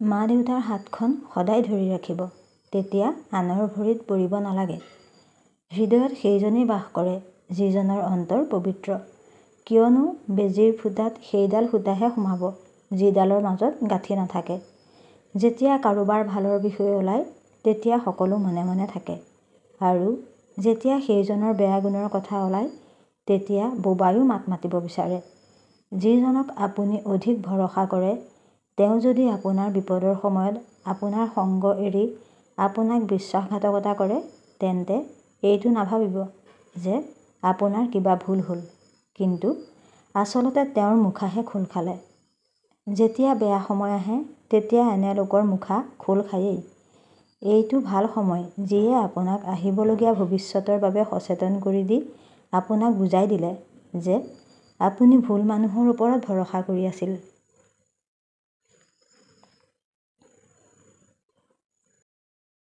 মা দেউতাৰ হাতখন সদায় ধৰি ৰাখিব, তেতিয়া আনৰ ভৰিত পৰিব নালাগে। হৃদয়ত সেইজনেই বাস কৰে যিজনৰ অন্তৰ পবিত্ৰ, কিয়নো বেজীৰ ফুটাত সেইডাল সূতাহে সোমাব যিডালৰ মাজত গাঁঠি নাথাকে। যেতিয়া কাৰোবাৰ ভালৰ বিষয়ে ওলায় তেতিয়া সকলো মনে মনে থাকে, আৰু যেতিয়া সেইজনৰ বেয়া গুণৰ কথা ওলায় তেতিয়া বোবায়ো মাত মাতিব বিচাৰে। যিজনক আপুনি অধিক ভৰসা কৰে তেওঁ যদি আপোনাৰ বিপদৰ সময়ত আপোনাৰ সংগ এৰি আপোনাক বিশ্বাসঘাতকতা কৰে, তেন্তে এইটো নাভাবিব যে আপোনাৰ কিবা ভুল হ'ল, কিন্তু আচলতে তেওঁৰ মুখাহে খোল খালে। যেতিয়া বেয়া সময় আহে তেতিয়া এনে লোকৰ মুখা খোল খায়েই। এইটো ভাল সময় যিয়ে আপোনাক আহিবলগীয়া ভৱিষ্যতৰ বাবে সচেতন কৰি দি আপোনাক বুজাই দিলে যে আপুনি ভুল মানুহৰ ওপৰত ভৰসা কৰি আছিল।